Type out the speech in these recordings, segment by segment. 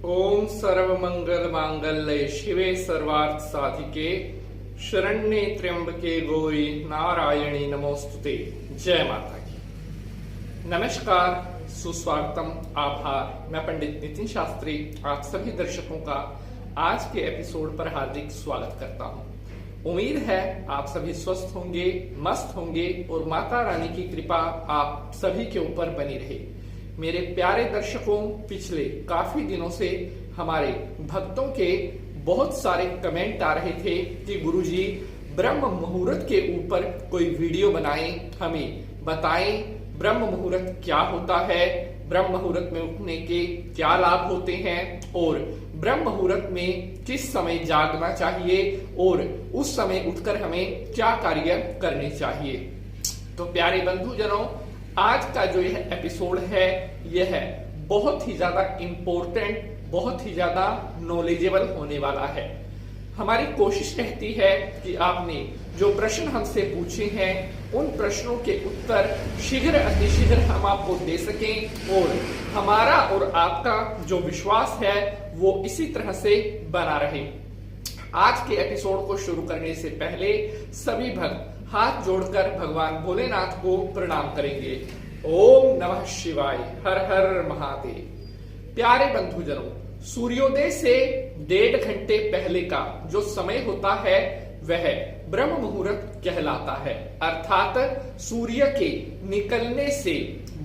ओम सर्वमंगल मांगल्ये शिवे सर्वार्थ साधिके शरण्ये त्र्यंबके गौरी नारायणी नमोस्तुते। जय माता की। नमस्कार, सुस्वागतम, आभार। मैं पंडित नितिन शास्त्री आप सभी दर्शकों का आज के एपिसोड पर हार्दिक स्वागत करता हूं। उम्मीद है आप सभी स्वस्थ होंगे, मस्त होंगे और माता रानी की कृपा आप सभी के ऊपर बनी रहे। मेरे प्यारे दर्शकों, पिछले काफी दिनों से हमारे भक्तों के बहुत सारे कमेंट आ रहे थे कि गुरुजी ब्रह्म मुहूर्त के ऊपर कोई वीडियो बनाएं, हमें बताएं ब्रह्म मुहूर्त क्या होता है, ब्रह्म मुहूर्त में उठने के क्या लाभ होते हैं और ब्रह्म मुहूर्त में किस समय जागना चाहिए और उस समय उठकर हमें क्या कार्य करने चाहिए। तो प्यारे बंधुजनों, आज का जो यह एपिसोड है यह बहुत ही ज्यादा इंपॉर्टेंट, बहुत ही ज्यादा नॉलेजेबल होने वाला है। हमारी कोशिश रहती है कि आपने जो प्रश्न हमसे पूछे हैं उन प्रश्नों के उत्तर शीघ्र अतिशीघ्र हम आपको दे सकें और हमारा और आपका जो विश्वास है वो इसी तरह से बना रहे। आज के एपिसोड को शुरू करने से पहले सभी भक्त हाथ जोड़कर भगवान भोलेनाथ को प्रणाम करेंगे। ओम नमः शिवाय, हर हर महादेव। प्यारे बंधुजनों, सूर्योदय से 1.5 घंटे पहले का जो समय होता है वह ब्रह्म मुहूर्त कहलाता है। अर्थात सूर्य के निकलने से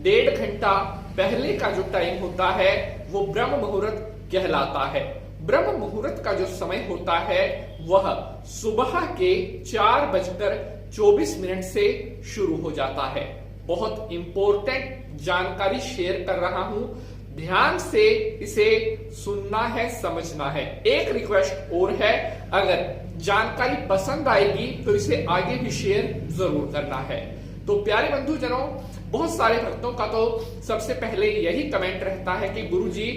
1.5 घंटा पहले का जो टाइम होता है वो ब्रह्म मुहूर्त कहलाता है। ब्रह्म मुहूर्त का जो समय होता है वह सुबह के 4:24 से शुरू हो जाता है। बहुत इंपॉर्टेंट जानकारी शेयर कर रहा हूं, ध्यान से इसे सुनना है, समझना है। एक रिक्वेस्ट और है, अगर जानकारी पसंद आएगी तो इसे आगे भी शेयर जरूर करना है। तो प्यारे बंधुजनों, बहुत सारे भक्तों का तो सबसे पहले यही कमेंट रहता है कि गुरुजी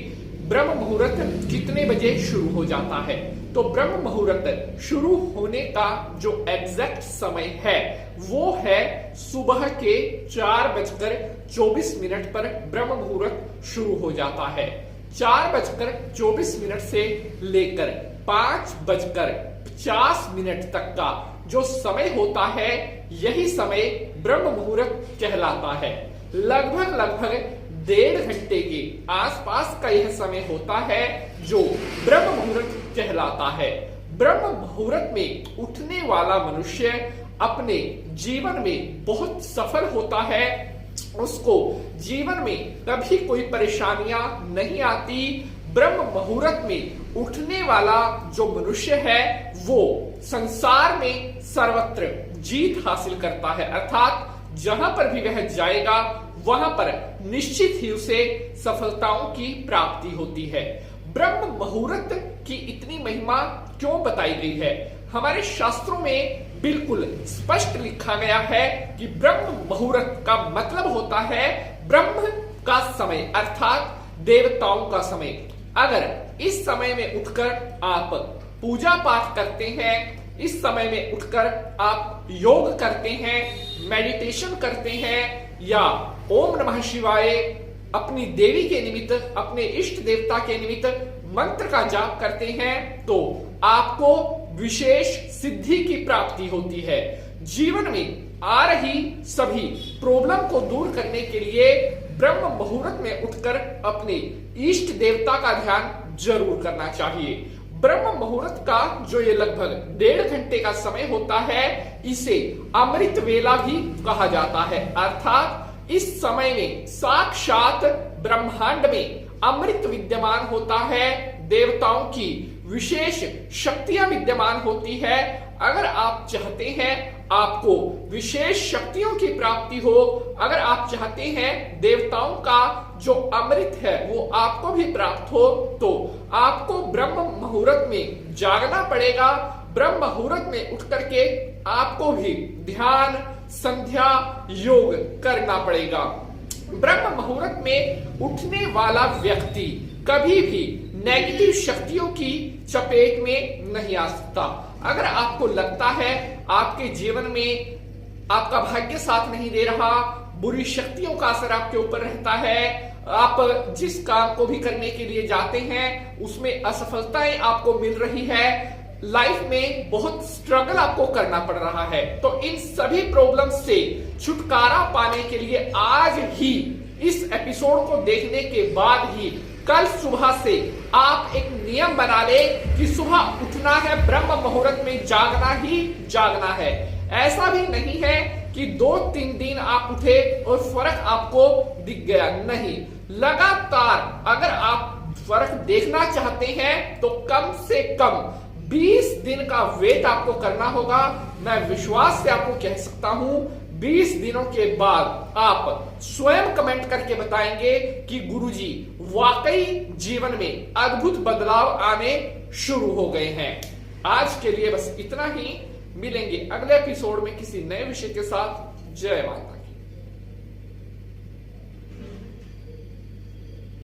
ब्रह्म मुहूर्त कितने बजे शुरू हो जाता है। तो ब्रह्म मुहूर्त शुरू होने का जो एग्जैक्ट समय है वो है सुबह के 4:24 पर ब्रह्म मुहूर्त शुरू हो जाता है। 4:24 से लेकर 5:50 तक का जो समय होता है यही समय ब्रह्म मुहूर्त कहलाता है। लगभग 1.5 घंटे के आसपास का यह समय होता है जो ब्रह्म मुहूर्त कहलाता है। ब्रह्म मुहूर्त में उठने वाला मनुष्य अपने जीवन में बहुत सफल होता है। उसको जीवन में कभी कोई परेशानियां नहीं आती। ब्रह्म मुहूर्त में उठने वाला जो मनुष्य है वो संसार में सर्वत्र जीत हासिल करता है। अर्थात जहां पर भी वह जाएगा वहां पर निश्चित ही उसे सफलताओं की प्राप्ति होती है। ब्रह्म मुहूर्त की इतनी महिमा क्यों बताई गई है? हमारे शास्त्रों में बिल्कुल स्पष्ट लिखा गया है कि ब्रह्म मुहूर्त का मतलब होता है ब्रह्म का समय, अर्थात देवताओं का समय। अगर इस समय में उठकर आप पूजा पाठ करते हैं, इस समय में उठकर आप योग करते हैं, मेडिटेशन करते हैं या ओम नमः शिवाय अपनी देवी के निमित्त, अपने इष्ट देवता के निमित्त मंत्र का जाप करते हैं तो आपको विशेष सिद्धि की प्राप्ति होती है। जीवन में आ रही सभी प्रॉब्लम को दूर करने के लिए ब्रह्म मुहूर्त में उठकर अपने इष्ट देवता का ध्यान जरूर करना चाहिए। ब्रह्म मुहूर्त का जो ये लगभग 1.5 घंटे का समय होता है इसे अमृत वेला भी कहा जाता है। अर्थात इस समय में साक्षात ब्रह्मांड में अमृत विद्यमान होता है, देवताओं की विशेष शक्तियां विद्यमान होती है। अगर आप चाहते हैं आपको विशेष शक्तियों की प्राप्ति हो, अगर आप चाहते हैं देवताओं का जो अमृत है वो आपको भी प्राप्त हो, तो आपको ब्रह्म मुहूर्त में जागना पड़ेगा। ब्रह्म मुहूर्त में उठ करके आपको भी ध्यान, संध्या, योग करना पड़ेगा। ब्रह्म मुहूर्त में उठने वाला व्यक्ति कभी भी नेगेटिव शक्तियों की चपेट में नहीं आ सकता। अगर आपको लगता है आपके जीवन में आपका भाग्य साथ नहीं दे रहा, बुरी शक्तियों का असर आपके ऊपर रहता है, आप जिस काम को भी करने के लिए जाते हैं उसमें असफलताएं आपको मिल रही है, लाइफ में बहुत स्ट्रगल आपको करना पड़ रहा है, तो इन सभी प्रॉब्लम्स से छुटकारा पाने के लिए आज ही इस एपिसोड को देखने के बाद ही कल सुबह से आप एक नियम बना ले कि सुबह उठना है, ब्रह्म मुहूर्त में जागना ही जागना है। ऐसा भी नहीं है कि 2-3 दिन आप उठे और फर्क आपको दिख गया, नहीं, लगातार अगर आप फर्क देखना चाहते हैं तो कम से कम 20 दिन का वेट आपको करना होगा। मैं विश्वास से आपको कह सकता हूं 20 दिनों के बाद आप स्वयं कमेंट करके बताएंगे कि गुरुजी वाकई जीवन में अद्भुत बदलाव आने शुरू हो गए हैं। आज के लिए बस इतना ही, मिलेंगे अगले एपिसोड में किसी नए विषय के साथ। जय माता।